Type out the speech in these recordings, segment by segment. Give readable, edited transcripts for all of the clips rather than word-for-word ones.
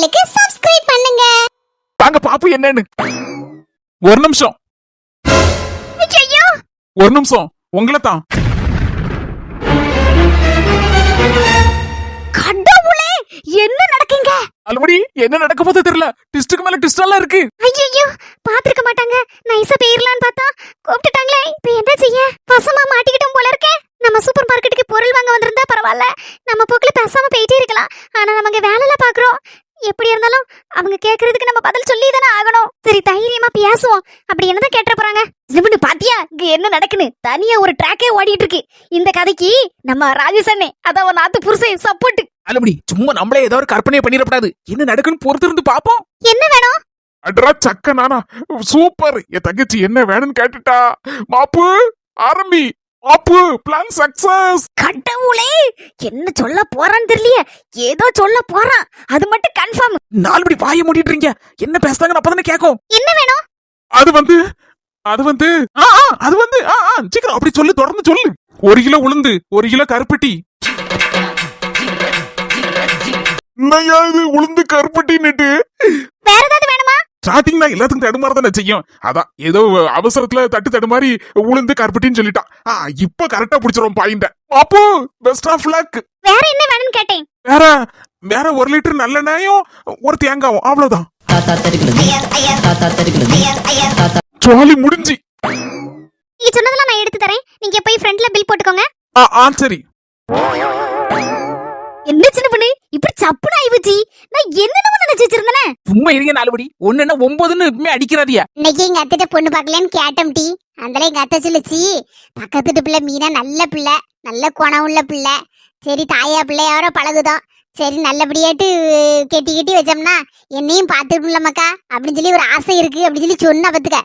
சேனலுக்கு சப்ஸ்கிரைப் பண்ணுங்க. தாங்க பாப்பு என்னன்னு. ஒரு நிமிஷம் ஐயோ ஒரு நிமிஷம் உங்களை தான். கடவுளே, என்ன நடக்குங்க? ஆல்ரெடி என்ன நடக்க போது தெரியல. டிஸ்ட்க்கு மேல டிஸ்ட் எல்லாம் இருக்கு. ஐயோ, பாத்துக்க மாட்டாங்க. நைஸா பேர்லான்னு பார்த்தா கூப்பிட்டுட்டாங்களே. இப்போ என்ன செய்ய? வசமா மாட்டிக்கிட்டோம் போல இருக்கே. நம்ம சூப்பர் மார்க்கெட்டுக்கு பொருள் வாங்க வந்திருந்தா பரவாயில்ல, நம்ம போக்குல பேசாம போயிட்டே இருக்கலாம். ஆனா நமக்கு வேலைல பாக்குறோம். எப்படி இருந்தாலும் அவங்க கேக்குறதுக்கு நம்ம பதில் சொல்லி தானே ஆகணும். சரி, தைரியமா பேசுவோம். அப்படி என்னதான் கேட்ட போறாங்க? ஜிபுன்னு பாத்தியா இங்க என்ன நடக்குன்னு? தனியா ஒரு ட்ராக்கே ஓடிட்டு இருக்கு. இந்த கதைக்கு நம்ம ராஜேஷ் அண்ணே, அதான் நாத்து புருஷன் சப்போர்ட். ஆல்ரெடி சும்மா நம்மளே ஏதோ ஒரு கற்பனையை பண்ணிடப்படாது. என்ன நடக்குன்னு பொறுத்து இருந்து பாப்போம். என்ன வேணும்? அட்ரா சக்க நானா சூப்பர். என் தங்கச்சி என்ன வேணும்னு கேட்டுட்டா. மாப்பு ஆரம்பி. மாப்பு பிளான் சக்சஸ். கடவுளே, என்ன சொல்ல போறான்னு தெரியலையே. ஏதோ சொல்ல போறான், அது மட்டும் கன்ஃபார்ம். நாலுபடி வாய மூடிட்டு இருக்கீங்க. என்ன பேசுறாங்கன்னு அப்பதானே கேட்கும். என்ன வேணும்? அது வந்து சீக்கிரம் அப்படி சொல்லு, தொடர்ந்து சொல்லு. 1 கிலோ உளுந்து, 1 கிலோ கருப்பட்டி. என்னையா இது உளுந்து கருப்பட்டின்னுட்டு? வேற ஏதாவது வேணுமா? ஸ்டார்டிங்ல எல்லாத்துக்கும் தடுமாறதானே செய்யும். அதான் ஏதோ அவசரத்துல தடுமாறி உளுந்து கருப்பட்டின்னு சொல்லிட்டான். இப்ப கரெக்டா புடிச்சிரும் பாயிண்ட. அப்போ பெஸ்ட் ஆஃப் லக். வேற என்ன வேணும்னு கேட்டேன். வேற 1 லிட்டர் நல்லெண்ணெயும் 1 தேங்காயும், அவ்வளவுதான். ஜாலி முடிஞ்சு. நீங்க சொன்னதெல்லாம் நான் எடுத்து தரேன். நீங்க போய் ஃப்ரண்ட்ல பில் போட்டுக்கோங்க. சரி. என்ன சின்ன பொண்ணு இப்படி சப்புன்னு ஆயிடுச்சு? நான் என்னென்ன நினைச்சு வச்சிருந்தேனே. சும்மா இருங்க நாலுபடி. ஒண்ணுன்னா 9ன்னு இப்பமே அடிக்கிறாதியா. இன்னைக்கு எங்க அத்திட்ட பொண்ணு பாக்கலன்னு கேட்டம் டி. அந்தல எங்க அத்தை சொல்லுச்சு, பக்கத்து பிள்ளை மீனா நல்ல பிள்ளை, நல்ல குணம் உள்ள பிள்ளை. சரி, தாயா பிள்ளையாரோ பழகுதோம். சரி, நல்லபடியாட்டு கெட்டி வச்சோம்னா என்னையும் பாத்துக்கல மக்கா அப்படின்னு சொல்லி ஒரு ஆசை இருக்கு அப்படின்னு சொல்லி சொன்ன பத்துக்க.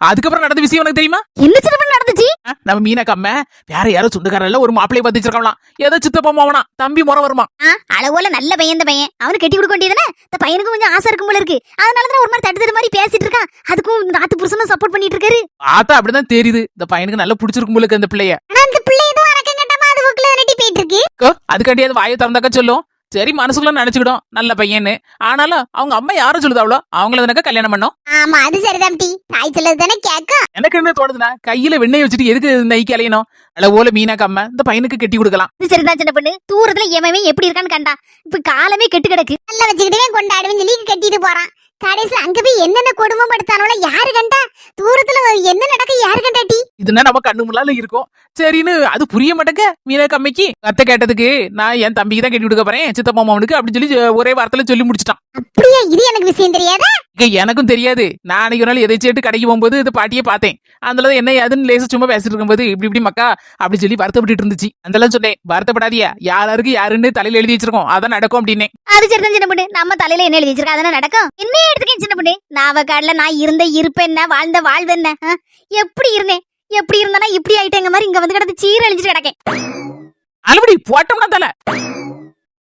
அதுக்கப்புறம் நடந்த விஷயம் உனக்கு தெரியுமா? என்ன சின்ன பொண்ணு நடந்துச்சு? நம்ம மீனா கம்ம வேற யாரோ சொந்தக்காரல்ல ஒரு மாப்பிளைய பார்த்து வச்சிருக்கலாம். ஏதோ சித்தப்பா மாவனா தம்பி முறை வருமா? அளவுல நல்ல பையன். இந்த பையன் அவனு கட்டி கொடுக்க வேண்டியதானே. இந்த பையனுக்கு கொஞ்சம் ஆசை இருக்கும் போல இருக்கு. அதனாலதான் ஒரு மாதிரி தட்டு மாதிரி பேசிட்டு இருக்கான். அதுக்கும் நாத்து புருஷனும் சப்போர்ட் பண்ணிட்டு இருக்காரு. ஆத்தா அப்படிதான் தெரியுது. இந்த பையனுக்கு நல்லா பிடிச்சிருக்கும் போல அந்த பிள்ளைய. ஆனா அந்த பிள்ளை எதுவும் அரக்க கட்டமா அது புக்ல நட்டி போயிட்டு இருக்கு. அதுக்காண்டி அது வாயை திறந்தாக்க சொல்லும். சரி, மனசுக்குள்ள நினைச்சுக்கிடும் நல்ல பையன்னு. ஆனாலும் அவங்க அம்மா யாரும் சொல்லுதாவளோ அவங்கள எனக்கு கல்யாணம் பண்ணோம். ஆமா, அது சரிதான் டி. தாய் சொல்லது தானே கேட்கும். எனக்கு என்ன தோணுதுன்னா, கையில வெண்ணெய் வச்சுட்டு எதுக்கு நைக்கு அலையணும்? அளவோல மீனா கம்ம இந்த பையனுக்கு கட்டி கொடுக்கலாம். இது சரிதான் சின்ன பொண்ணு. தூரத்துல எவன் எப்படி இருக்கான்னு கண்டா. இப்ப காலமே கெட்டு கிடக்கு. நல்லா வச்சுக்கிட்டே கொண்டாடுவேன் சொல்லி கட்டிட்டு போறான். கடைசில அங்க போய் என்னென்ன கொடுமை படுத்தானோல யாரு கண்டா? தூரத்துல என்ன நடக்க யாரு கண்டா டி? இதுனா நம்ம கண்ணு முன்னால இருக்கும். சரின்னு அது புரிய மாட்டேங்க மீனா கம்மைக்கு. அத்தை கேட்டதுக்கு நான் என் தம்பிக்கு தான் கட்டி கொடுக்க போறேன், சித்தப்பா மாமனுக்கு அப்படின்னு சொல்லி ஒரே வார்த்தையில சொல்லி முடிச்சிட்டான். அப்படியே? இது எனக்கு விஷயம் தெரியாதா? எனக்கும் தெரியாது. நான் அன்னைக்கு ஒரு நாள் எதைச்சேட்டு கடைக்கு போகும்போது இது பாட்டியே பார்த்தேன். அதுல என்ன ஏதுன்னு லேச சும்மா பேசிட்டு இருக்கும்போது இப்படி மக்கா அப்படி சொல்லி வருத்தப்பட்டு இருந்துச்சு. அதெல்லாம் சொன்னேன், வருத்தப்படாதியா, யாருக்கு யாருன்னு தலையில எழுதி வச்சிருக்கோம், அதான் நடக்கும் அப்படின்னு. அது சரிதான் சின்ன பொண்ணு. நம்ம தலையில என்ன எழுதி வச்சிருக்கோம் அதான நடக்கும். என்ன எடுத்துக்கேன் சின்ன பொண்ணு. நாவக்காடுல நான் இருந்த இருப்பு என்ன, வாழ்ந்த வாழ்வு என்ன, எப்படி இருந்தேன், எப்படி இருந்தானா இப்படி ஆயிட்டேங்க மாதிரி இங்க வந்து கிடந்து சீர அழிஞ்சிட்டு கிடக்கேன். அலுவடி போட்டோம்னா தலை.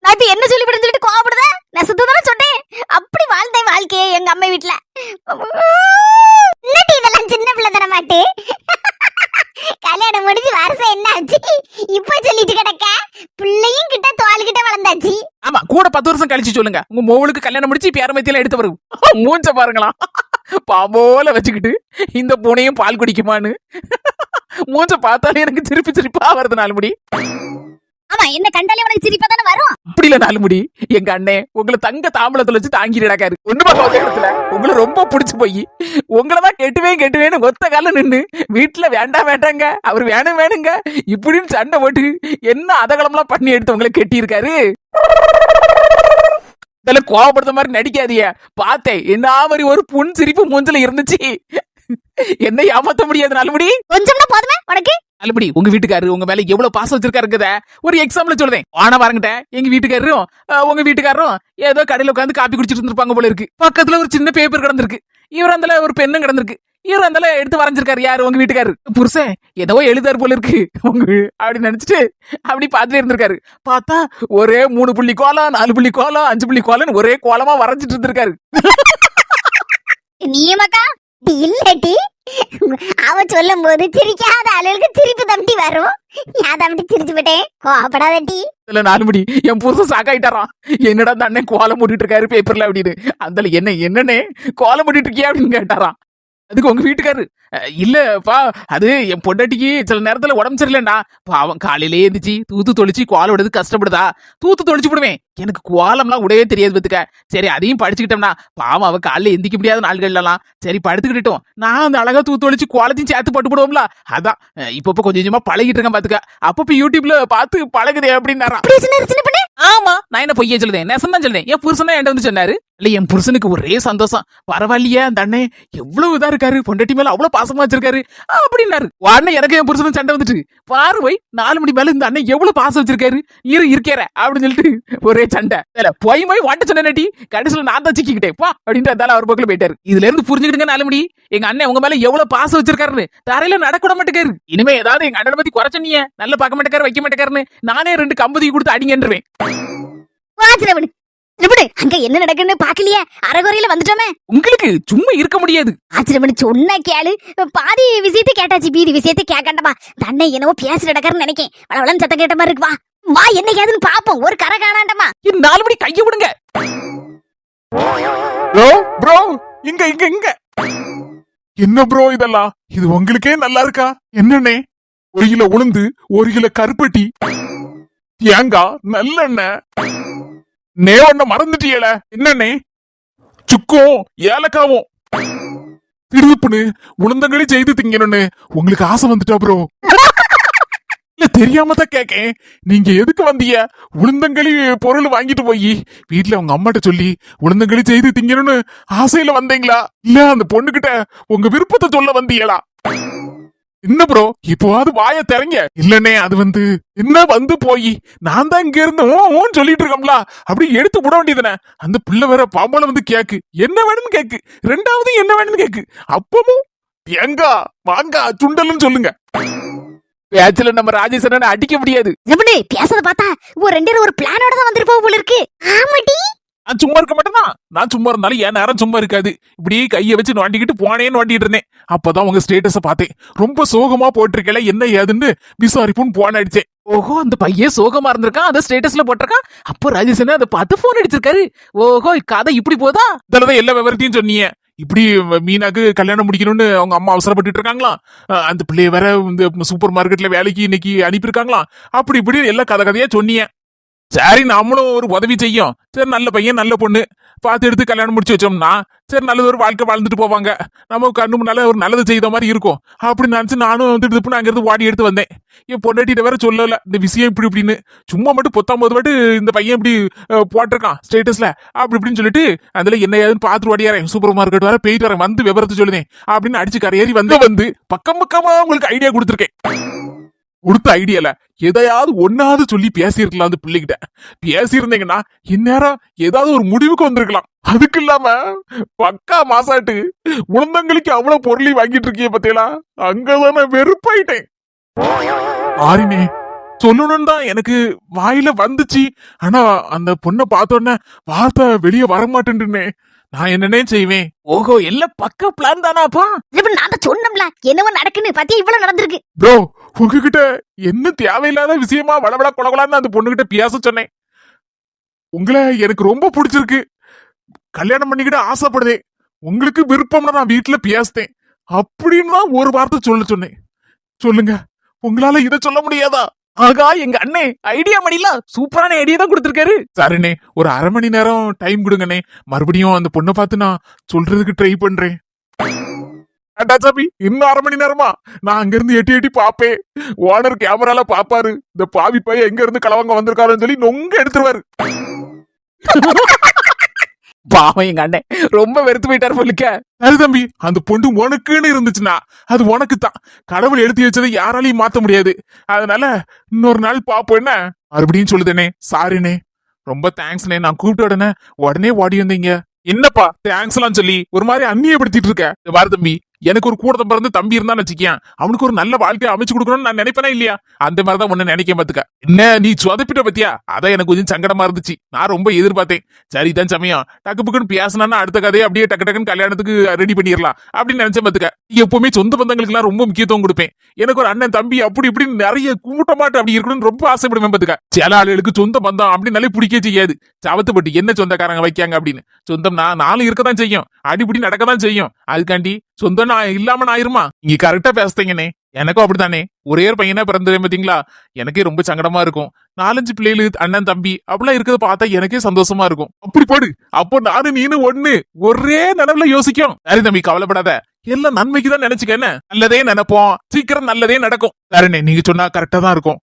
நான் இப்ப என்ன சொல்லி விடுன்னு சொல்லிட்டு கோவப்படுத? நெசத்துதானே சொன்னேன். அப்படி வாழ்ந்தேன் வாழ்க்கையே எங்க அம்மா வீட்டுல. என்னடி இதெல்லாம் சின்ன பிள்ளை தர மாட்டு. கல்யாணம் முடிஞ்சு வருஷம் என்ன ஆச்சு இப்ப சொல்லிட்டு கிடக்க? பிள்ளையும் கிட்ட தோல் கிட்ட வளர்ந்தாச்சு. ஆமா, கூட 10 வருஷம் கழிச்சு சொல்லுங்க. உங்க மோளுக்கு கல்யாணம் முடிச்சு பேரமத்தியில எடுத்து வரும். மூஞ்ச பாருங்களா, பாம்போல வச்சுக்கிட்டு இந்த பூனையும் பால் குடிக்குமான்னு. மூஞ்ச பார்த்தாலே எனக்கு சிரிப்பா வருது நாலுமுடி. ஆமா, என்ன கண்டாலே உனக்கு சிரிப்பா தானே வரும். அப்படி இல்ல நாலுமுடி, எங்க அண்ணே உங்களை தங்க தாம்பளத்துல வச்சு தாங்கிடாக்காரு. ஒண்ணு பார்க்க இடத்துல உங்களை ரொம்ப பிடிச்சு போய் உங்களதான் கெட்டுவேன்னு ஒத்த கால நின்னு வீட்டுல வேண்டாங்க அவர் வேணுங்க இப்படின்னு சண்டை போட்டு என்ன அதகலம்லாம் பண்ணி எடுத்து உங்களை கெட்டி இருக்காரு. இதெல்லாம் கோவப்படுத்த மாதிரி நடிக்காதீங்க. பார்த்தேன் என்ன மாதிரி ஒரு புண் சிரிப்பு மூஞ்சில இருந்துச்சு. என்ன ஏமாத்த முடியாது நாலுமுடி. கொஞ்சம்னா போதுமே உனக்கு. நல்லபடி உங்க வீட்டுக்காரரு உங்க மேல எவ்வளவு பாசம் வச்சிருக்காருங்கத ஒரு எக்ஸாம்பிள் சொல்றேன். ஆனா பாருங்கட்ட, எங்க வீட்டுக்காரரும் உங்க வீட்டுக்காரரும் ஏதோ கடையில உட்காந்து காப்பி குடிச்சிட்டு இருந்திருப்பாங்க போல இருக்கு. பக்கத்துல ஒரு சின்ன பேப்பர் கிடந்திருக்கு. இவர் அந்த ஒரு பெண்ணும் கிடந்திருக்கு. இவர் அந்த எடுத்து வரைஞ்சிருக்காரு. யாரு? உங்க வீட்டுக்காரு. புருஷன் ஏதோ எழுதாரு போல இருக்கு உங்க அப்படி நினைச்சிட்டு அப்படி பாத்துட்டு இருந்திருக்காரு. பார்த்தா ஒரே 3 புள்ளி கோலம், 4 புள்ளி கோலம், 5 புள்ளி கோலம்னு ஒரே கோலமா வரைஞ்சிட்டு இருந்திருக்காரு. நீயமாக்கா இல்லாட்டி அவ சொல்லும் போது சிரிக்காத ஆளுகளுக்கு சிரிப்பு தம்பி வரும். நான் அப்படி சிரிச்சு விட்டேன் கோவப்படாதட்டி. இதுல 4 மணி என் புருஷன் சாக்காயிட்டாராம். என்னடா அந்த அண்ணன் கோலம் போட்டுட்டு இருக்காரு பேப்பர்ல அப்படின்னு. அந்த என்னன்னே கோலம் போட்டுட்டு இருக்கியா அப்படின்னு கேட்டாராம். அதுக்கு உங்க வீட்டுக்காரு இல்லப்பா அது என் பொண்டாட்டிக்கு சில நேரத்துல உடம்பு சரியில்லைண்டா பாவம் காலையிலே இருந்துச்சு தூத்து தொளிச்சு கோலம் விடுறது கஷ்டப்படுதா தூத்து தொளிச்சு விடுவேன் எனக்கு கோலம்லாம் உடவே தெரியாது பத்துக்க சரி அதையும் படிச்சுக்கிட்டோம்னா பாவம் அவ காலையில எந்திக்க முடியாத நாள்கள்லாம் சரி படுத்துக்கிட்டோம் நான் அந்த அழகா தூத்து தொளிச்சு கோலத்தையும் சேர்த்து போட்டு போடுவோம்ல அதான் இப்ப கொஞ்சம் கொஞ்சமா பழகிட்டு இருக்கேன் பாத்துக்க அப்பப்ப யூடியூப்ல பார்த்து பழகுதே அப்படின்னாரா. ஆமா நான் என்ன பொய்ய சொல்லுதேன் நெசம் தான் சொல்லுதேன் என் புருஷன் என்கிட்ட வந்து சொன்னாரு இல்ல என் புருஷனுக்கு ஒரே சந்தோஷம் பரவாயில்லையே அந்த அண்ணே எவ்வளவு இதா இருக்காரு பொண்டாட்டி மேல அவ்வளவு பாசமா வச்சிருக்காரு அப்படின்னாரு. உடனே எனக்கு என் புருஷனும் சண்டை வந்துட்டு பாரு போய் 4 மணி மேல இந்த அண்ணன் எவ்வளவு பாசம் வச்சிருக்காரு இருக்கிற அப்படின்னு சொல்லிட்டு ஒரே சண்டை போய் வாண்ட சொன்னி கடைசியில நான் தான் சிக்கிக்கிட்டேன் பா அப்படின்ட்டு அதால அவர் பக்கம் போயிட்டாரு. இதுல இருந்து புரிஞ்சுக்கிட்டுங்க 4 மணி எங்க அண்ணன் உங்க மேல எவ்வளவு பாசம் வச்சிருக்காரு தரையில நடக்கூட மாட்டேக்காரு இனிமே ஏதாவது எங்க அண்ணனை பத்தி குறைச்சனிய நல்ல பார்க்க மாட்டேக்காரு வைக்க மாட்டேக்காருன்னு நானே 2 கம்பதி கொடுத்து அடிங்கன்றுவேன். அங்க என்ன நடக்குன்னு பாக்கலையே அரைகுறையில வந்துட்டோமே உங்களுக்கு சும்மா இருக்க முடியாது. ஆச்சரியமணி சொன்ன கேளு பாதி விஷயத்தை கேட்டாச்சு மீதி விஷயத்தை கேட்கண்டமா தன்னை என்னவோ பேசி நடக்காருன்னு நினைக்கேன் வளவளன்னு சத்தம் கேட்ட மாதிரி இருக்கு வா வா என்ன கேதுன்னு பாப்போம் ஒரு கரை காணாண்டமா 4 மணி கைய விடுங்க. ப்ரோ ப்ரோ இங்க இங்க இங்க என்ன ப்ரோ இதெல்லாம் இது உங்களுக்கே நல்லா இருக்கா என்னண்ணே 1 கிலோ உளுந்து 1 கிலோ கருப்பட்டி தேங்காய் நல்லெண்ணெய் ஒன்ன மறந்துட்டியல என்னண்ணே சுக்கும் ஏலக்காவும் திருப்புன்னு உளுந்தங்களி செய்து திங்கணும்னு உங்களுக்கு ஆசை வந்துட்டா ப்ரோ. இல்ல தெரியாம தான் கேக்கேன் நீங்க எதுக்கு வந்தீங்க உளுந்தங்களி பொருள் வாங்கிட்டு போய் வீட்டுல உங்க அம்மாட்ட சொல்லி உளுந்தங்களி செய்து திங்கணும்னு ஆசையில வந்தீங்களா இல்ல அந்த பொண்ணுகிட்ட உங்க விருப்பத்தை சொல்ல வந்தீங்களா என்ன ப்ரோ இப்போவாது வாய திறங்க இல்லனே அது என்ன வந்து போய் நான் தான் இங்க இருந்து ஓன்னு சொல்லிட்டு இருக்கோம்ல அப்படி எடுத்து விட வேண்டியதுனே அந்த பிள்ளை வேற பாம்பள கேக்கு என்ன வேணும்னு கேக்கு 2வது என்ன வேணும்னு கேக்கு அப்பமும் எங்கா வாங்கா சுண்டல்னு சொல்லுங்க பேச்சுல நம்ம ராஜேஸ்வரனை அடிக்க முடியாது. பேசத பார்த்தா ஒரு பிளானோட தான் வந்திருப்போம் போல இருக்கு. ஆமாடி நான் சும்மா இருக்க மாட்டேனா நான் சும்மா இருந்தாலும் என் நேரம் சும்மா இருக்காது இப்படி கையை வச்சு நோண்டிக்கிட்டு நோண்டிட்டு இருந்தேன் அப்பதான் உங்க ஸ்டேட்டஸ பார்த்தேன் ரொம்ப சோகமா போட்டிருக்கல என்ன ஏதுன்னு விசாரிப்புன்னு போன் அடிச்சேன். ஓஹோ அந்த பையன் சோகமா இருந்திருக்கான் அந்த ஸ்டேட்டஸ்ல போட்டிருக்கான் அப்போ ராஜேஷன் அதை பார்த்து போன் அடிச்சிருக்காரு. ஓஹோ கதை இப்படி போதா இதெல்லாம் எல்லா விவரத்தையும் சொன்னீங்க இப்படி மீனாக்கு கல்யாணம் முடிக்கணும்னு அவங்க அம்மா அவசரப்பட்டு இருக்காங்களாம் அந்த பிள்ளைய வேற இந்த சூப்பர் மார்க்கெட்ல வேலைக்கு இன்னைக்கு அனுப்பியிருக்காங்களாம் அப்படி இப்படி எல்லாம் கதையா சொன்னீங்க. சரி நம்மளும் ஒரு உதவி செய்யும் சரி நல்ல பையன் நல்ல பொண்ணு பார்த்து எடுத்து கல்யாணம் முடிச்சு வச்சோம்னா சரி நல்லது ஒரு வாழ்க்கை வாழ்ந்துட்டு போவாங்க நம்ம கண்ணு முன்னால ஒரு நல்லது செய்த மாதிரி இருக்கும் அப்படின்னு நினைச்சு நானும் திடுப்புன்னு அங்கிருந்து வாடி எடுத்து வந்தேன். என் பொண்டாட்டிட்ட வேற சொல்லல இந்த விஷயம் இப்படி இப்படின்னு சும்மா மட்டும் 19 வாட்டு இந்த பையன் இப்படி போட்டிருக்கான் ஸ்டேட்டஸ்ல அப்படி இப்படின்னு சொல்லிட்டு அதுல என்ன ஏதுன்னு பார்த்து ஓடியாரேன் சூப்பர் மார்க்கெட் வர போயிட்டு வரேன் வந்து விவரத்தை சொல்லுதேன் அப்படின்னு அடிச்சு கரையேறி வந்து பக்கம் பக்கமா உங்களுக்கு ஐடியா கொடுத்துருக்கேன். கொடுத்த ஐடியால எதையாவது ஒன்னாவது சொல்லி பேசியிருக்கலாம் அந்த பிள்ளைகிட்ட பேசியிருந்தீங்கன்னா இந்நேரம் ஏதாவது ஒரு முடிவுக்கு வந்திருக்கலாம். அதுக்கு இல்லாம பக்கா மாசாட்டு உளுந்தங்களுக்கு அவ்வளவு பொருளை வாங்கிட்டு இருக்கிய பத்தியலா அங்கதான வெறுப்பாயிட்டேன். ஆரினே சொல்லணும்னு தான் எனக்கு வாயில வந்துச்சு ஆனா அந்த பொண்ணை பார்த்தோன்னே வார்த்தை வெளியே வரமாட்டேன்னு நான் என்னன்னே செய்வேன். ஓஹோ எல்லாம் பக்க பிளான் தானாப்பா நான் சொன்னோம்ல என்னவோ நடக்குன்னு பத்தியா இவ்வளவு நடந்திருக்கு. ப்ரோ உங்ககிட்ட என்ன தேவையில்லாத விஷயமா வளவள கொலகொலான்னு அந்த பொண்ணுகிட்ட பேச சொன்னேன். உங்களை எனக்கு ரொம்ப பிடிச்சிருக்கு கல்யாணம் பண்ணிக்கிட்ட ஆசைப்படுதேன் உங்களுக்கு விருப்பம்னா நான் வீட்டுல பேசிட்டேன் அப்படின்னு தான் ஒரு வார்த்தை சொன்னேன். சொல்லுங்க உங்களால இதை சொல்ல முடியாதா? ஆகா எங்க அண்ணே ஐடியா மணிலாம் சூப்பரான ஐடியா தான் கொடுத்திருக்காரு. சரிண்ணே ஒரு 1/2 மணி நேரம் டைம் கொடுங்கண்ணே மறுபடியும் அந்த பொண்ணை பார்த்து நான் சொல்றதுக்கு ட்ரை பண்றேன். சாமி இன்னும் 1/2 மணி நேரமா நான் அங்க இருந்து எட்டி எட்டி பாப்பேன் ஓனர் கேமரால பாப்பாரு இந்த பாவி பையன் எங்க இருந்து கலவங்க வந்திருக்காருன்னு சொல்லி நொங்க எடுத்துருவாரு. பாவம் எங்க அண்ணன் ரொம்ப வெறுத்து போயிட்டாரு சொல்லிக்க. அது தம்பி அந்த பொண்ணு உனக்குன்னு இருந்துச்சுன்னா அது உனக்கு தான் கடவுள் எழுதி வச்சதை யாராலையும் மாத்த முடியாது அதனால இன்னொரு நாள் பாப்போம் என்ன மறுபடியும் சொல்லுதேனே சாரினே ரொம்ப தேங்க்ஸ்ண்ணே நான் கூப்பிட்ட உடனே ஓடி வந்தீங்க. என்னப்பா தேங்க்ஸ் எல்லாம் சொல்லி ஒரு மாதிரி அந்நியப்படுத்திட்டு இருக்க பாரு தம்பி எனக்கு ஒரு கூட பிறந்து தம்பி இருந்தான்னு வச்சுக்கேன், அவனுக்கு ஒரு நல்ல வாழ்க்கையை அமைச்சு கொடுக்கணும்னு நான் நினைப்பேனா இல்லையா? அந்த மாதிரிதான் ஒண்ணு நினைக்க பாத்துக்க. என்ன நீ சொதப்பிட்ட பத்தியா? அதான் எனக்கு கொஞ்சம் சங்கடமா இருந்துச்சு. நான் ரொம்ப எதிர்பார்த்தேன். சரிதான் சமயம் டக்கு புக்குன்னு பேசினா அடுத்த கதையை அப்படியே டக்கு டக்குன்னு கல்யாணத்துக்கு ரெடி பண்ணிடலாம் அப்படின்னு நினைச்ச பாத்துக்க. எப்பவுமே சொந்த பந்தங்களுக்கு எல்லாம் ரொம்ப முக்கியத்துவம் கொடுப்பேன். எனக்கு ஒரு அண்ணன் தம்பி அப்படி இப்படி நிறைய கூட்டமாட்டு அப்படி இருக்கணும்னு ரொம்ப ஆசைப்படுவேன் பாத்துக்க. சில ஆளுகளுக்கு சொந்த பந்தம் அப்படின்னாலே பிடிக்க செய்யாது. சவத்துப்பட்டு என்ன சொந்தக்காரங்க வைக்காங்க அப்படின்னு. சொந்தம்னா நானும் இருக்கதான் செய்யும், அடிப்படி நடக்கதான் செய்யும். அதுக்காண்டி சொந்தம் நான் இல்லாம நான் ஆயிருமா? நீங்க கரெக்டா பேசுறீங்கண்ணே. எனக்கும் அப்படித்தானே. ஒரே ஒரு பையனா பிறந்தது பாத்தீங்களா, எனக்கே ரொம்ப சங்கடமா இருக்கும். 4-5 பிள்ளைகள் அண்ணன் தம்பி அப்படிலாம் இருக்கிறத பார்த்தா எனக்கே சந்தோஷமா இருக்கும். அப்படி போடு. அப்போ நானும் நீனும் ஒண்ணு ஒரே நினைவுல யோசிக்கும். சரி தம்பி கவலைப்படாத, எல்லாம் நன்மைக்கு தான் நினைச்சுக்க. என்ன நல்லதே நினைப்போம், சீக்கிரம் நல்லதே நடக்கும். சரிண்ணே நீங்க சொன்னா கரெக்டா தான் இருக்கும்.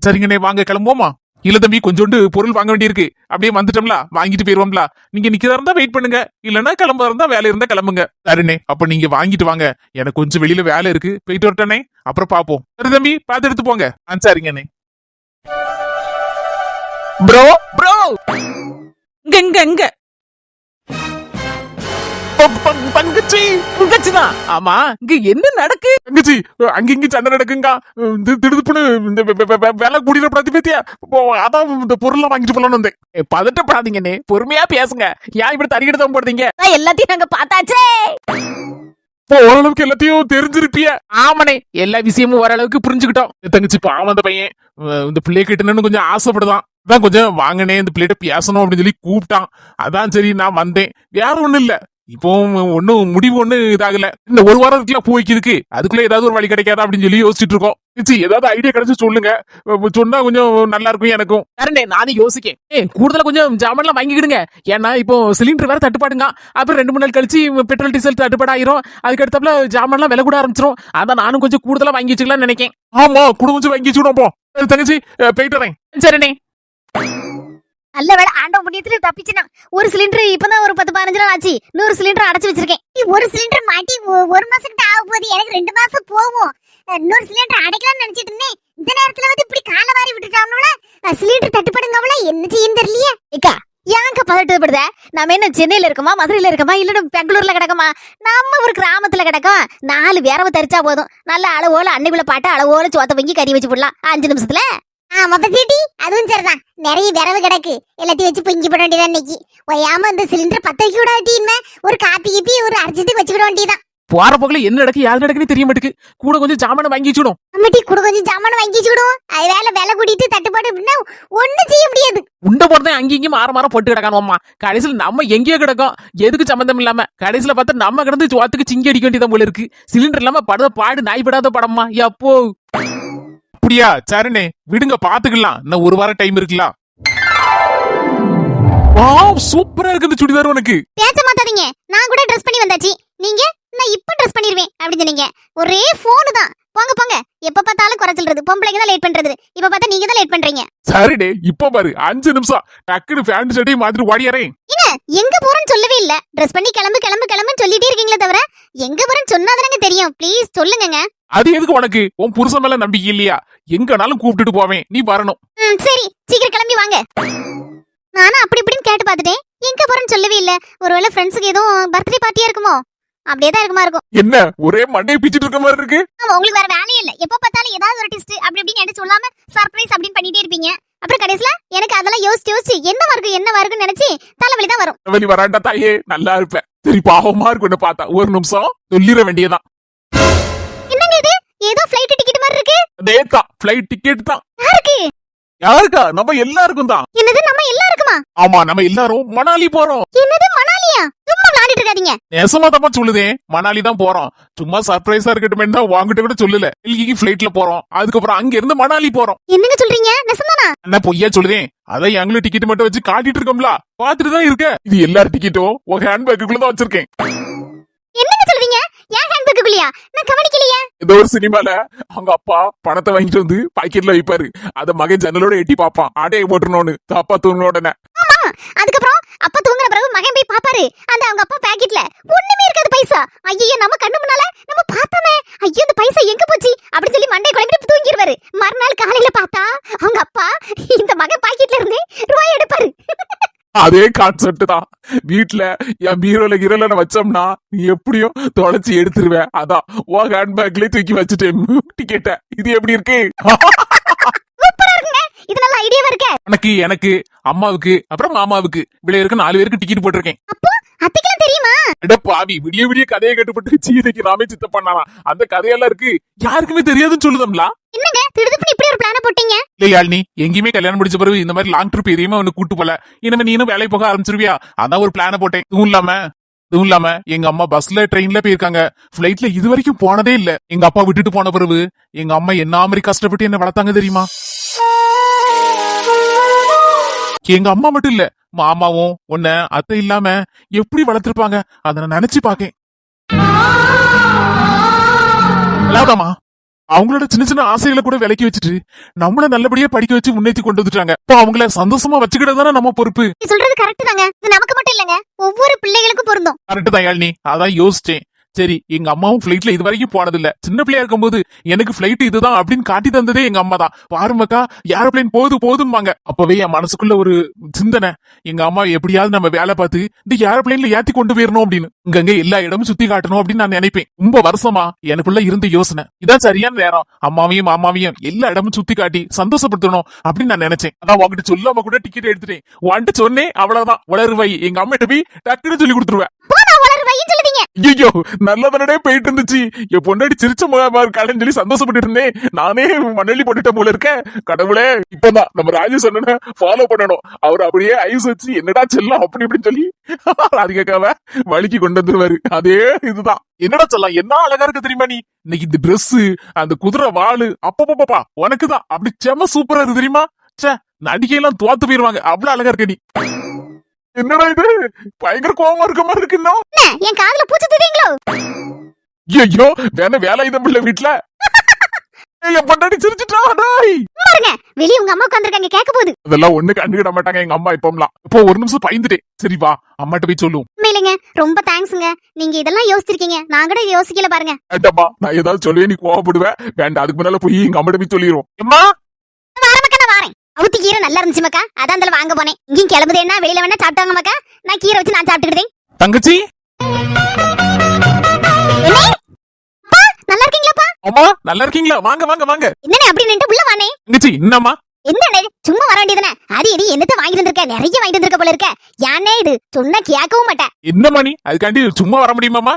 சரிங்கண்ணே வாங்க கிளம்புவோமா? இல்ல தம்பி கொஞ்சோண்டு பொருள் வாங்க வேண்டியிருக்கு, அப்படியே வந்துட்டோம்ல வாங்கிட்டு போயிருவோம்ல. நீங்க நிக்கிறதா இருந்தா வெயிட் பண்ணுங்க, இல்லன்னா கிளம்புறதா இருந்தா வேலை இருந்தா கிளம்புங்க. சரிண்ணே அப்ப நீங்க வாங்கிட்டு வாங்க, எனக்கு கொஞ்சம் வெளியில வேலை இருக்கு, போயிட்டு வரட்டனே, அப்புறம் பாப்போம். சரி தம்பி பாத்து எடுத்து போங்க. சரிங்கண்ணே. ப்ரோ ப்ரோ இங்க இங்க இங்க தங்கச்சி தங்கச்சிதான். ஆமா இங்க என்ன நடக்கு? தங்கச்சி அங்க இங்க சண்டை நடக்குங்க. திடுப்புன்னு இந்த வேலை கூடிடப்படாது பேத்தியா, அதான் இந்த பொருள்லாம் வாங்கிட்டு போலான்னு வந்தேன். பதட்டப்படாதீங்கண்ணே, பொறுமையா பேசுங்க. ஏன் இப்படி தறிக்கிட்டு போடுறீங்க? எல்லாத்தையும் நாங்க பார்த்தாச்சே. இப்போ ஓரளவுக்கு எல்லாத்தையும் தெரிஞ்சிருப்பிய. ஆமாண்ணே எல்லா விஷயமும் ஓரளவுக்கு புரிஞ்சுக்கிட்டோம். தங்கச்சி பாவம் அந்த பையன் இந்த பிள்ளைய கிட்டணும்னு கொஞ்சம் ஆசைப்படுதான். அதான் கொஞ்சம் வாங்கினே இந்த பிள்ளைகிட்ட பேசணும் அப்படின்னு சொல்லி கூப்பிட்டான். அதான் சரி நான் வந்தேன், வேற ஒண்ணும் இல்ல. இப்போ ஒன்னும் முடிவு ஒண்ணு இதாகல. இந்த ஒரு வாரத்துக்குள்ள போய்க்கு அதுக்குள்ள ஏதாவது ஒரு வழி கிடைக்காதா அப்படின்னு சொல்லி யோசிச்சுட்டு இருக்கோம். ஏதாவது ஐடியா கிடைச்சு சொல்லுங்க, சொன்னா கொஞ்சம் நல்லா இருக்கும் எனக்கும். கரண்டே நானும் யோசிக்கேன். கூடுதலா கொஞ்சம் ஜாமான்லாம் வாங்கிக்கிடுங்க. ஏன்னா இப்போ சிலிண்டர் வேற தட்டுப்பாடுங்க. அப்புறம் 2-3 நாள் கழிச்சு பெட்ரோல் டீசல் தட்டுப்பாடு ஆயிரும். அதுக்கு அடுத்தப்பல ஜாமான்லாம் விலை கூட ஆரம்பிச்சிரும். அதான் நானும் கொஞ்சம் கூடுதலா வாங்கி வச்சுக்கலாம்னு நினைக்கேன். ஆமா கூட கொஞ்சம் வாங்கி வச்சுக்கணும். போ தங்கச்சி போயிட்டு வரேன். சரிண்ணே. நல்ல வேலை ஆண்டவ புண்ணியத்துல தப்பிச்சுனா. ஒரு சிலிண்டர் இப்பதான் ஒரு 10-15 நாள் ஆச்சு. 100 சிலிண்டர் அடைச்சு வச்சிருக்கேன். ஒரு சிலிண்டர் மாட்டி 1 மாசம் கிட்ட ஆக போகுது. எனக்கு 2 மாசம் போகும். 100 சிலிண்டர் அடைக்கலாம்னு நினைச்சிட்டு இருந்தேன். இந்த நேரத்துல வந்து இப்படி கால வாரி விட்டுட்டாங்களா? சிலிண்டர் தட்டுப்படுங்கவள என்ன செய்யும் தெரியலையே. ஏக்கா ஏங்க பதட்டப்படுத? நம்ம என்ன சென்னையில இருக்கோமா, மதுரையில இருக்கோமா, இல்ல பெங்களூர்ல கிடக்குமா? நம்ம ஒரு கிராமத்துல கிடக்கும். 4 விரவ தரிச்சா போதும். நல்ல அளவோல அன்னைக்குள்ள பாட்டு அளவோல சோத்த பொங்கி கறி வச்சு போடலாம் 5 நிமிஷத்துல. ஆமா பத்திட்டி அதுவும் சரிதான். நிறைய விரவு கிடக்கு, எல்லாத்தையும் வச்சு பொங்கி போட வேண்டியதான். இன்னைக்கு ஒய்யாம இந்த சிலிண்டர் 10 வைக்க விடாட்டின்னு ஒரு காப்பி கீப்பி ஒரு அரிசிட்டு வச்சுக்கிட வேண்டியதான். போற போக்குல என்ன நடக்கு யாரு நடக்குன்னு தெரிய மாட்டுக்கு. கூட கொஞ்சம் ஜாமான வாங்கி வச்சுடும். அம்மாட்டி கூட கொஞ்சம் ஜாமான வாங்கி வச்சுக்கிடுவோம். அது வேலை கூட்டிட்டு தட்டுப்பாடு அப்படின்னா ஒண்ணும் செய்ய முடியாது. உண்ட போறதே அங்கேயும் இங்கேயும் மாற போட்டு கிடக்கானோம்மா. கடைசியில் நம்ம எங்கேயோ கிடக்கும், எதுக்கு சம்பந்தம் இல்லாம. கடைசியில பார்த்தா நம்ம கிடந்து சோத்துக்கு சிங்கி அடிக்க வேண்டியதான் போல இருக்கு. சிலிண்டர் இல்லாம படுத பாடு நாய் படாத படம்மா. எப்போ அப்படியா? சரிண்ணே விடுங்க பாத்துக்கலாம், இன்னும் ஒரு வாரம் டைம் இருக்கலாம். சூப்பரா இருக்கு இந்த சுடிதார் உனக்கு. பேச்ச மாத்தாதீங்க, நான் கூட ட்ரெஸ் பண்ணி வந்தாச்சு. நீங்க நான் இப்ப ட்ரெஸ் பண்ணிடுவேன் அப்படின்னு சொன்னீங்க. ஒரே போன் தான். போங்க போங்க, எப்ப பார்த்தாலும் குறைச்சிடுறது. பொம்பளைங்க தான் லேட் பண்றது. இப்ப பார்த்தா நீங்க தான் லேட் பண்றீங்க. சரிடே இப்ப பாரு 5 நிமிஷம் டக்குனு பேண்ட் ஷர்ட்டையும் மாதிரி ஓடியாரேன். என்ன எங்க போறேன்னு சொல்லவே இல்ல. ட்ரெஸ் பண்ணி கிளம்பு கிளம்பு கிளம்புன்னு சொல்லிட்டே இருக்கீங்களே தவிர எங்க போறேன்னு சொன்னாதானங்க தெரியும். ப்ளீஸ் சொல்லுங்க. அது எதுக்கு உனக்கு? உன் புருஷன் மேல நம்பிக்கை இல்லையா? எங்கனாலும் கூப்பிட்டுட்டு போவேன், நீ வரணும். சரி சீக்கிரம் கிளம்பி வாங்க. நானும் அப்படி இப்படின்னு கேட்டு பார்த்துட்டேன், எங்க போறேன்னு சொல்லவே இல்ல. ஒருவேளை ஃப்ரெண்ட்ஸுக்கு எதுவும் பர்த்டே பார்ட்டியா இருக்குமோ? அப்படியே தான் இருக்குமா இருக்கும். என்ன ஒரே மண்டையை பிச்சிட்டு இருக்க மாதிரி இருக்கு? ஆமா, உங்களுக்கு வேற வேலையே இல்ல. எப்ப பார்த்தாலும் ஏதாவது ஒரு டிஸ்ட் அப்படி இப்படின்னு எடுத்து சொல்லாம சர்ப்ரைஸ் அப்படின்னு பண்ணிட்டே இருப்பீங்க. அப்புறம் கடைசில எனக்கு அதெல்லாம் யோசிச்சு என்ன வரும்னு நினைச்சு தலைவலி தான் வரும். தலைவலி வராண்டா தாயே, நல்லா இருப்பேன். சரி பாவமா இருக்குன்னு பார்த்தா ஒரு நிமிஷம் சொல்லிட வேண்டியதான். என்னங்க இது? ஏதோ ஃளைட் டிக்கெட் மாதிரி இருக்கு. அதேதான் ஃளைட் டிக்கெட் தான். யாருக்கு? யாருக்கா? நம்ம எல்லாருக்கும் தான். என்னது நம்ம எல்லாருக்குமா? ஆமா நம்ம எல்லாரும் மணாலி போறோம். என்னது மணாலியா? சும்மா விளையாடிட்டு இருக்காதீங்க. நெசமா தான் சொல்லுதேன், மணாலி தான் போறோம். சும்மா சர்ப்ரைஸா இருக்கட்டுமே தான் வாங்கிட்டு கூட சொல்லல. டெல்லிக்கு ஃளைட்ல போறோம், அதுக்கப்புறம் அங்க இருந்து மணாலி போறோம். என்னங்க சொல்றீங்க? நெசமானா? என்ன பொய்யா சொல்லுதேன்? அதான் எங்களுக்கு டிக்கெட் மட்டும் வச்சு காட்டிட்டு இருக்கோம்ல, பாத்துட்டு தான் இருக்க. இது எல்லார் டிக்கெட்டும் உங்க ஹேண்ட்பேக்குள்ள தான் வச்சிருக்கேன். என்னங்க சொல்றீங்க? ஏன் ஹேண்ட்பேக்குள்ளயா? நான் கவனிக்கலையே. ஏதோ ஒரு சினிமால அவங்க அப்பா பணத்தை வாங்கிட்டு வந்து பாக்கெட்ல வைப்பாரு, அத மகன் ஜன்னலோட எட்டி பாப்பான், ஆடையை போட்டுருனோன்னு. அப்பா தூங்கின உடனே. ஆமா, அதுக்கப்புறம் அப்பா தூங்குற பிறகு மகன் போய் பாப்பாரு, அந்த அவங்க அப்பா பாக்கெட்ல ஒண்ணுமே இருக்காது பைசா. ஐயோ நம்ம கண்ணு முன்னால நம்ம பார்த்தோமே, ஐயோ இந்த பைசா எங்க போச்சு அப்படி சொல்லி மண்டைய குழம்பிட்டு தூங்கிடுவாரு. மறுநாள் காலையில பார்த்தா அவங்க அப்பா இந்த மகன் பாக்கெட்ல இருந்து ரூபாய் எடுப்பாரு. அதே கான்செப்ட் தான். வீட்டுல என் பீரோல கிரல வச்சோம்னா நீ எப்படியும் தொலைச்சி எடுத்துருவ. அதான் ஓ ஹேண்ட்பேக்லயே தூக்கி வச்சுட்டேன் டிக்கெட்ட. இது எப்படி இருக்கு? சூப்பரா இருக்குங்க. இது நல்ல ஐடியாவா இருக்கே. எனக்கு அம்மாவுக்கு அப்புறம் மாமாவுக்கு விளையாருக்கு 4 பேருக்கு டிக்கெட் போட்டிருக்கேன். அப்போ அத்தைக்கெல்லாம் தெரியுமா? அட பாவி, விடிய விடிய கதையை கட்டுப்பட்டு சீதைக்கு ராமே சித்த பண்ணாலாம். அந்த கதையெல்லாம் இருக்கு, யாருக்குமே தெரியாதுன்னு சொல்லுதம்ல. என்னங்க திடுதுப்புன்னு இப்படி ஒரு பிளான போட்டீங்க? இல்ல யாழ்னி, எங்கேயுமே கல்யாணம் முடிச்ச பிறகு இந்த மாதிரி லாங் ட்ரிப் எதையுமே ஒண்ணு கூட்டு போல. இனிமே நீனும் வேலைக்கு போக ஆரம்பிச்சிருவியா? அதான் ஒரு பிளான போட்டேன். இதுவும் இல்லாம எங்க அம்மா பஸ்ல ட்ரெயின்ல போயிருக்காங்க, பிளைட்ல இது வரைக்கும் போனதே இல்ல. எங்க அப்பா விட்டுட்டு போன பிறகு எங்க அம்மா என்ன மாதிரி கஷ்டப்பட்டு என்ன வளர்த்தாங்க தெரியுமா? எங்க அம்மா மட்டும் இல்ல, மாமாவும் உன்ன அத்தை இல்லாம எப்படி வளர்த்திருப்பாங்க அத நான் நினைச்சு பாக்கேன். அல்லாதம்மா, அவங்களோட சின்ன சின்ன ஆசைகளை கூட விலக்கி வச்சுட்டு நம்மள நல்லபடியா படிக்க வச்சு முன்னேற்றி கொண்டு வந்துட்டாங்க. இப்போ அவங்கள சந்தோஷமா வச்சுக்கிட்டதானே நம்ம பொறுப்பு. நீ சொல்றது கரெக்ட் தாங்க. இது நமக்கு மட்டும் இல்லங்க, ஒவ்வொரு பிள்ளைகளுக்கும் பொருந்தும். கரெக்ட் தான் யாழ்னி, அதான் யோசிச்சேன். சரி, எங்க அம்மாவும் பிளைட்ல இது வரைக்கும் போனதில்ல. சின்ன பிள்ளையா இருக்கும்போது எனக்கு பிளைட் இதுதான் அப்படின்னு காட்டி தந்ததே எங்க அம்மா தான். பாருமக்கா, ஏரோப்ளைன் போதும்பாங்க. அப்பவே என் மனசுக்குள்ள ஒரு சிந்தனை, எங்க அம்மா எப்படியாவது நம்ம வேலை பார்த்து இந்த ஏரோப்ளைன்ல ஏத்தி கொண்டு போயிடணும் அப்படின்னு. இங்கங்க எல்லா இடமும் சுத்தி காட்டணும் அப்படின்னு நான் நினைப்பேன். ரொம்ப வருஷமா எனக்குள்ள இருந்த யோசனை. இதான் சரியான நேரம், அம்மாவையும் மாமாவையும் எல்லா இடமும் சுத்தி காட்டி சந்தோஷப்படுத்தணும் அப்படின்னு நான் நினைச்சேன். அதான் உங்ககிட்ட சொல்லாம கூட டிக்கெட் எடுத்துட்டேன். வந்துட்டு சொன்னேன், அவ்வளவுதான். உளறுவாய் எங்க அம்மா போய் டக்குன்னு சொல்லி கொடுத்துருவேன். ஐயோ, நல்லதனே போயிட்டு இருந்துச்சு. என் பொண்டாடி சிரிச்ச கடன் சொல்லி சந்தோஷப்பட்டு இருந்தேன். நானே மண்ணெல்லி போட்டுட்டேன் போல இருக்கேன். கடவுளே, இப்பதான் நம்ம ராஜு சொன்ன ஃபாலோ பண்ணணும். அவர் அப்படியே ஐஸ் வச்சு என்னடா செல்லம் அப்படி இப்படின்னு சொல்லி ராதிகாக்காவ வலிக்கு கொண்டு வந்துருவாரு. அதே இதுதான். என்னடா சொல்லலாம், என்ன அழகா இருக்கு தெரியுமா நீ இன்னைக்கு இந்த Dress, அந்த குதிரை வாளு, அப்பப்பா உனக்குதான் அப்படி செம சூப்பரா இருக்கு தெரியுமா? சே, நடிகையெல்லாம் தோத்து போயிருவாங்க, அவ்வளவு அழகா இருக்க நீ. என்னடா இது, பயங்கர கோவமா இருக்க மாதிரி இருக்கு. இன்னும் என் காதுல பூச்சி தூவீங்களோ? ஐயோ, வேலை இதம் இல்ல வீட்டுல. என் பொண்டாட்டி சிரிச்சுட்டா. பாருங்க, வெளிய உங்க அம்மா உட்கார்ந்திருக்காங்க, கேட்க போகுது. அதெல்லாம் ஒண்ணு கண்டுக்கிட மாட்டாங்க எங்க அம்மா இப்போம்லாம். இப்போ ஒரு நிமிஷம் பயந்துட்டேன். சரி வா, அம்மாட்ட போய் சொல்லுவோம். உண்மையிலேங்க ரொம்ப தேங்க்ஸ்ங்க. நீங்க இதெல்லாம் யோசிச்சிருக்கீங்க, நான் கூட யோசிக்கல பாருங்க. வேண்டாம்மா, நான் ஏதாவது சொல்லுவேன் நீ கோவப்படுவேன். வேண்டாம், அதுக்கு முன்னால போய் எங்க அம்மாட்ட போய் சொல்லிடுவோம். அம்மா வாரேன். அவுத்தி கீரை நல்லா இருந்துச்சு மக்கா, அதான் அதுல வாங்க போனேன். இங்கேயும் கிளம்புதேன்னா வெளியில வேணா சாப்பிட்டாங்க மக்கா, நான் கீரை வச்சு நான் சாப்பிட்டுக்கிட்டேன். தங்கச்சி, நல்லா இருக்கீங்களாப்பா? அம்மா நல்லா இருக்கீங்களா? வாங்க வாங்க வாங்க. என்னண்ணே அப்படி நின்று உள்ள வானே? தங்கச்சி, என்னம்மா? என்னண்ணே சும்மா வர வேண்டியதுனே? அடி என்னத்த வாங்கிட்டு வந்திருக்க? நிறைய வாங்கிட்டு வந்திருக்க போல இருக்க. யானே இது சொன்னா கேட்கவும் மாட்டேன். என்னம்மா நீ அதுக்காண்டி சும்மா வர முடியுமாமா?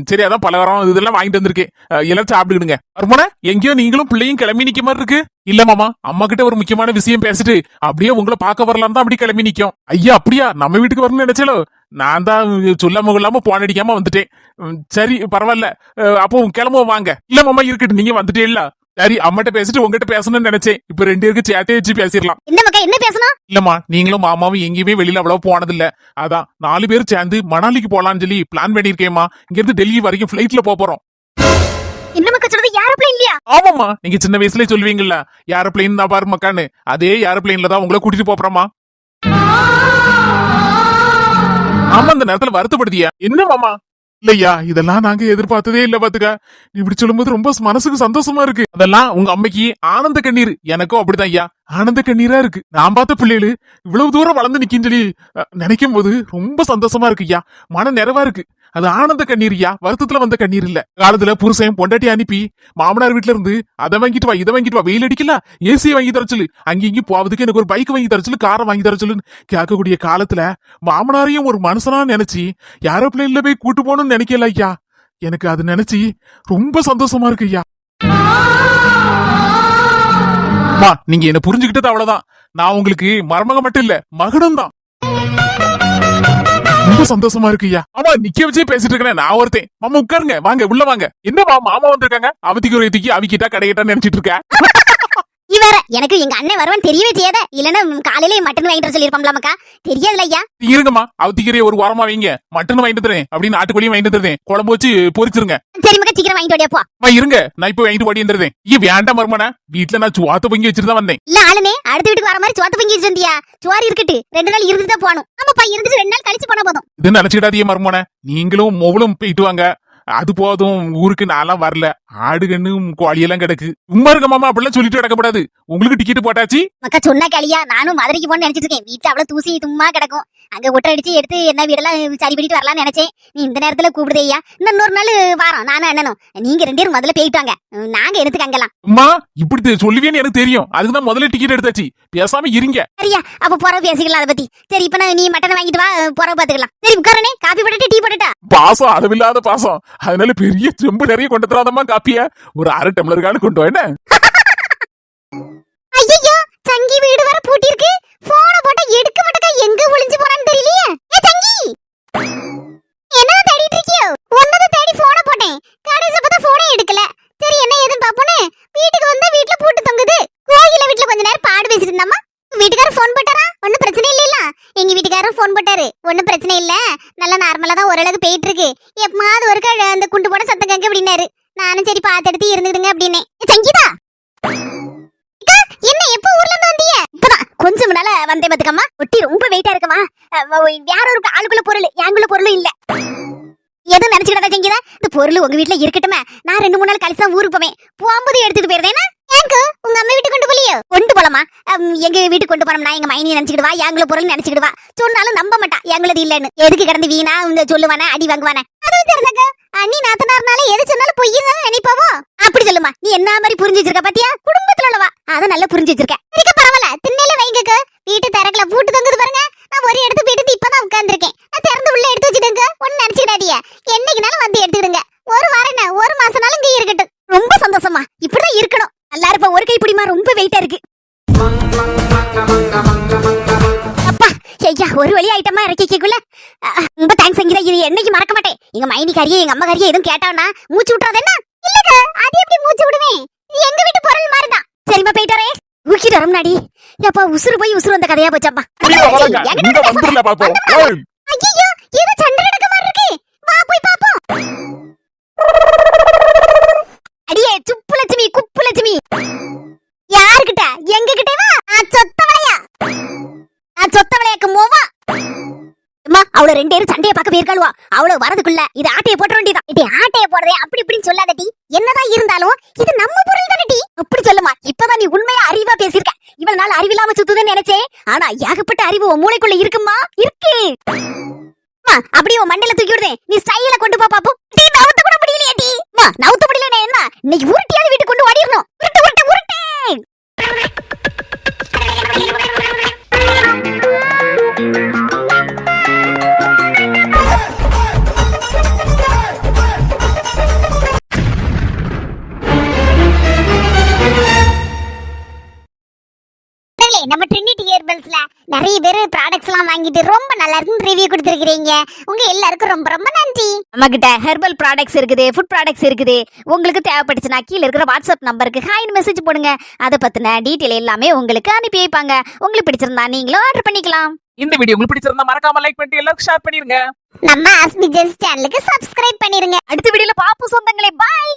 சரி, அதான் பலகாரம் இதெல்லாம் வாங்கிட்டு வந்திருக்கேன், எல்லாரும் சாப்பிட்டுக்கிடுங்க. வருமானா எங்கேயோ நீங்களும் பிள்ளையும் கிளம்பி நிக்க மாதிரி இருக்கு. இல்ல மாமா, அம்மா கிட்ட ஒரு முக்கியமான விஷயம் பேசிட்டு அப்படியே உங்களை பார்க்க வரலாம் தான் அப்படி கிளம்பி நிக்கும். ஐயா அப்படியா? நம்ம வீட்டுக்கு வரணும்னு நினைச்சாலோ நான் தான் சொல்லாம கொள்ளாம போன் அடிக்காம வந்துட்டேன். சரி பரவாயில்ல, அப்போ கிளம்புவோம் வாங்க. இல்ல மாமா இருக்கட்டும், நீங்க வந்துட்டே இல்ல. சரி, அம்மாட்ட பேசிட்டு உங்ககிட்ட பேசணும்னு நினைச்சேன். இப்ப 2 பேருக்கு சேர்த்தே வச்சு பேசிடலாம். என்ன மக்கா, என்ன பேசணும்? இல்லம்மா, நீங்களும் மாமாவும் எங்கேயுமே வெளியில அவ்வளவு போனதில்ல. அதான் 4 பேர் சேர்ந்து மணாலிக்கு போலான்னு சொல்லி பிளான் பண்ணிருக்கேம்மா. இங்க இருந்து டெல்லி வரைக்கும் பிளைட்ல போறோம். என்ன மக்கா சொல்றது? ஏரோப்ளேன் இல்லையா? ஆமாம்மா, நீங்க சின்ன வயசுல சொல்லுவீங்கல்ல ஏரோப்ளேன் தான் பாரு மக்கான்னு, அதே ஏரோப்ளேன்ல தான் உங்களை கூட்டிட்டு போறோமா. ஆமா, அந்த நேரத்துல வருத்தப்படுதியா என்ன மாமா? இல்லையா, இதெல்லாம் நாங்க எதிர்பார்த்ததே இல்ல பாத்துக்க. நீ இப்படி சொல்லும்போது ரொம்ப மனசுக்கு சந்தோஷமா இருக்கு. அதெல்லாம் உங்க அம்மைக்கு ஆனந்த கண்ணீர், எனக்கும் அப்படிதான் ஐயா ஆனந்த கண்ணீரா இருக்கு. நான் பார்த்த பிள்ளைகளு இவ்வளவு தூரம் வளர்ந்து நிக்கின்னு சொல்லி நினைக்கும் போது ரொம்ப சந்தோஷமா இருக்கு ஐயா, மன நிறைவா இருக்கு. அது ஆனந்த கண்ணீர் ஐயா, வருத்தத்துல வந்த கண்ணீர் இல்ல. காலத்துல புருஷன் பொண்டாட்டி அனுப்பி மாமனார் வீட்டுல இருந்து அதை வாங்கிட்டு வா இதை வாங்கிட்டு வா, வெயில் அடிக்கல ஏசியை வாங்கி தர சொல்லு, அங்கேயும் போவதுக்கு எனக்கு ஒரு பைக் வாங்கி தர சொல்லு, காரை வாங்கி தர சொல்லுன்னு கேட்கக்கூடிய காலத்துல மாமனாரையும் ஒரு மனுஷனா நினைச்சு ஏரோப்ளேன்ல போய் கூட்டு போகணும்னு நினைக்கல ஐயா. எனக்கு அது நினைச்சு ரொம்ப சந்தோஷமா இருக்கு ஐயா. நீங்க என்ன புரிஞ்சுக்கிட்டது அவ்வளவுதான். நான் உங்களுக்கு மருமக மட்டும் இல்ல, மகனும் தான். ரொம்ப சந்தோஷமா இருக்கு ஐயா. ஆமா, நிக்க வச்சே பேசிட்டு இருக்கேன் நான் ஒருத்தன். மாமா உட்காருங்க, வாங்க உள்ள வாங்க. என்னமா மாமா வந்திருக்காங்க, அவதிக்கு ஒரு இதுக்கு அவிக்கிட்டா கடையிட்டான்னு நினைச்சிட்டு இருக்கேன். இவர எனக்கு எங்க அண்ணன் வருவான்னு தெரியவே செய்யாத. இல்லன்னா காலையில மட்டன் வாங்கிட்டு சொல்லிருப்போம்ல மக்கா, தெரியாதுல ஐயா. இருங்கம்மா, அவத்திக்கீரையை ஒரு வாரமா வைங்க, மட்டன் வாங்கிட்டு தரேன் அப்படின்னு நாட்டுக்கோழியும் வாங்கிட்டு தரேன், குழம்பு வச்சு பொரிச்சிருங்க. சரி மக்கா, சீக்கிரம் வாங்கிட்டு ஓடியாப்பா. இருங்க, நான் இப்ப வாங்கிட்டு ஓடி வந்துருந்தேன். வேண்டாம் மருமனா, வீட்டுல நான் சுவாத்த பொங்கி வச்சுட்டு தான் வந்தேன். இல்ல ஆளுனே, அடுத்த வீட்டுக்கு வர மாதிரி சுவாத்த பொங்கி வச்சிருந்தியா? சுவாரி இருக்கட்டு, 2 நாள் இருந்துட்டு தான் போகணும். ஆமாப்பா, இருந்துட்டு 2 நாள் கழிச்சு போனா போதும். இது நினைச்சுக்கிட்டாதீங்க மருமன, நீங்களும் மொவலும் போயிட்டு வாங்க. அது போதும், ஊருக்கு நான்லாம் வரல. ஆடு கண்ணும் கோழியெல்லாம் கிடக்கு. சும்மா இருக்க மாமா, அப்படிலாம் சொல்லிட்டு கிடக்கப்படாது. உங்களுக்கு டிக்கெட் போட்டாச்சு. மக்கா சொன்னா கேளியா, நானும் மதுரைக்கு போன்னு நினைச்சிட்டு இருக்கேன். வீட்டுல அவ்வளவு தூசி தும்மா கிடக்கும். அங்க ஒட்டை அடிச்சு எடுத்து என்ன வீடெல்லாம் சரி பண்ணிட்டு வரலாம்னு நினைச்சேன். நீ இந்த நேரத்துல கூப்பிடுதையா? இன்னொரு நாள் வாரம் நானும் அண்ணனும் நீங்க 2 பேரும் முதல்ல போயிட்டாங்க. நாங்க எடுத்துக்க அங்கெல்லாம். அம்மா இப்படி சொல்லுவேன்னு எனக்கு தெரியும். அதுக்குதான் முதல்ல டிக்கெட் எடுத்தாச்சு. பேசாம இருங்க. சரியா, அப்ப போறவு பேசிக்கலாம் அதை பத்தி. சரி, இப்ப நீ மட்டன் வாங்கிட்டு வா, போறவு பாத்துக்கலாம். சரி உட்காரனே, காப்பி போட்டுட்டு டீ போட்டுட்டா. பாசம் அளவில்லாத பாசம். அதனால பெரிய செம்பு நிறைய கொண்டு தராதம்மா காப்பிய. ஒரு 1/2 டம்ளர் காலு கொண்டு வா என்ன. ஐயோ, சங்கி வீடு வர பூட்டி இருக்கு. போன போட்டா எடுக்க மாட்டேக்கா, எங்க ஒளிஞ்சு போறான்னு தெரியலையே. ஏ சங்கி, என்னதான் தேடிட்டு இருக்கியோ? ஒன்னதான் தேடி போன போட்டேன். கடைசில பார்த்தா போனே எடுக்கல. சரி என்ன ஏதுன்னு பாப்போன்னு வீட்டுக்கு வந்தா வீட்ல பூட்டு தொங்குது. கோயில வீட்ல கொஞ்ச நேரம் பாடு பேசிட்டு இருந்தம்மா. வீட்டுக்காரர் போன் போட்டாரா? ஒன்னும் பிரச்சனை இல்ல. எங்க வீட்டுக்காரர் போன் போட்டாரு. ஒன்னும் பிரச்சனை இல்ல, நல்லா நார்மலா தான் ஓரளவுக்கு போயிட்டு இருக்கு. எப்பமாவது ஒரு அந்த குண்டு போட சத்தம் கேங்க அப்படின்னாரு. நானும் சரி பாத்து எடுத்து இருந்துடுங்க அப்படின்னே. சங்கீதா, என்ன எப்ப ஊர்ல இருந்து வந்தீங்க? இப்பதான் கொஞ்சம் முன்னால வந்தேன் பாத்துக்கம்மா. ஒட்டி ரொம்ப வெயிட்டா இருக்கமா. வேற ஒரு ஆளுக்குள்ள பொருள், எங்குள்ள பொருளும் இல்ல. எதுவும் நினைச்சுக்கிட்டா செஞ்சீங்க? இந்த பொருள் உங்க வீட்டுல இருக்கட்டுமே. நான் 2-3 நாள் கழிச்சு தான் ஊருக்கு போவேன். போகும்போது எடுத்துட்டு போயிருந்தேன்னா ஏங்க உங்க அம்மா வீட்டுக்கு கொண்டு போலியோ? கொண்டு போலாமா? எங்க வீட்டுக்கு கொண்டு போனோம்னா எங்க மைனி நினைச்சுக்கிடுவா, எங்குள்ள பொருள் நினைச்சுக்கிடுவா. சொன்னாலும் நம்ப மாட்டா எங்களது இல்லன்னு. எதுக்கு கிடந்து வீணா இந்த சொல்லுவானே, அடி வாங்குவானே. அதுவும் சரிதாங்க. அண்ணி நாத்தனார்னால எது சொன்னாலும் பொய்யுங்க நினைப்பாவோ. அப்படி சொல்லுமா. நீ என்ன மாதிரி புரிஞ்சு வச்சிருக்க பாத்தியா? குடும்பத்துல உள்ளவா, அத நல்லா புரிஞ்சு வச்சிருக்க. இருக்க பரவாயில்ல, திண்ணையில வைங்க. வீட்டு தரக்குல பூட்டு தங்குது பாருங்க. நான் ஒரு இடத்து போயிட்டு இப்பதான் உட்கார்ந்துருக்கேன். நான் திறந்து உள்ள எடுத்து வச்சுடுங்க. ஒண்ணு நினைச்சுக்கிடாதீங்க. என்னைக்குனாலும் வந்து எடுத்துடுங்க. ஒரு வாரம் என்ன, ஒரு மாசம்னாலும் இங்க இருக்கட்டும். ரொம்ப சந்தோஷமா. இப்படிதான் இருக்கணும். நல்லா இருப்ப. ஒரு கை பிடிமா, ரொம்ப வெயிட்டா இருக்கு. அப்பா ஐயா, ஒரு வழி ஐட்டமா இறக்கிக்குள்ள. ரொம்ப தேங்க்ஸ் சங்கீதா. இது என்னைக்கு மறக்க மாட்டேன். எங்க மைனி காரியே எங்க அம்மா காரியே எதுவும் கேட்டானா மூச்சு விட்டுறது என்ன? இல்லங்க, அது எப்படி மூச்சு விடுவேன்? இது எங்க வீட்டு பொருள் மாதிரிதான். சரிம்மா போயிட்டாரே. ஊக்கிட்டு வர முன்னாடி எப்பா உசுறு போய் உசுறு வந்த கதையா போச்சப்பா. ஐயோ, ஏதோ சண்டை நடக்க மாதிரி இருக்கு. வா போய் பாப்போம். அடியே சுப்பு லட்சுமி, குப்பு லட்சுமி. யாருக்கிட்ட? எங்க கிட்ட வா. சொத்தவளையா? சொத்தவளையாக்கு மோவா. அம்மா, அவள 2 பேரும் சண்டைய பார்க்க போயிருக்காளுவா. அவள வரதுக்குள்ள இது ஆட்டைய போட வேண்டியதான். இது ஆட்டைய போடுறதே அப்படி இப்படின்னு சொல்லாதடி. என்னதான் இருந்தாலும் இது நம்ம பொருள் தானடி. அப்படி சொல்லுமா. இப்பதான் நீ உண்மையா அறிவா பேசிருக்க. இவ்வளவு நாள் அறிவில்லாம சுத்துதுன்னு நினைச்சேன். ஆனா ஏகப்பட்ட அறிவு உன் மூளைக்குள்ள இருக்குமா? இருக்கு. அப்படியே உன் மண்டையில தூக்கி விடுதே. நீ ஸ்டைல கொண்டு போ பாப்போம். டீ நவுத்த கூட முடியலையேடி. நவுத்த முடியல என்ன? இன்னைக்கு உருட்டியாவது வீட்டுக்கு கொண்டு ஓடிரணும். உருட்டு உருட்டு உருட்டு. நம்ம ட்ரினிட்டி ஹெர்பல்ஸ்ல நிறைய பேர் ப்ராடக்ட்ஸ் எல்லாம் வாங்கிட்டு ரொம்ப நல்லா இருக்குன்னு ரிவ்யூ கொடுத்துருக்கீங்க. உங்க எல்லாருக்கும் ரொம்ப ரொம்ப நன்றி. நம்ம கிட்ட ஹெர்பல் ப்ராடக்ட்ஸ் இருக்குது, ஃபுட் ப்ராடக்ட்ஸ் இருக்குது. உங்களுக்கு தேவைப்பட்டுச்சுன்னா கீழே இருக்கிற வாட்ஸ்அப் நம்பருக்கு ஹாய்னு மெசேஜ் போடுங்க. அதை பத்தின டீட்டெயில் எல்லாமே உங்களுக்கு அனுப்பி வைப்பாங்க. உங்களுக்கு பிடிச்சிருந்தா நீங்களும் ஆர்டர் பண்ணிக்கலாம். இந்த வீடியோ உங்களுக்கு பிடிச்சிருந்தா மறக்காம லைக் பண்ணிட்டு எல்லாரும் ஷேர் பண்ணிருங்க. நம்ம ஆஸ்மிஜன்ஸ் சேனலுக்கு சப்ஸ்கிரைப் பண்ணிருங்க. அடுத்த வீடியோல பாப்போம் சொந்தங்களே. பாய்.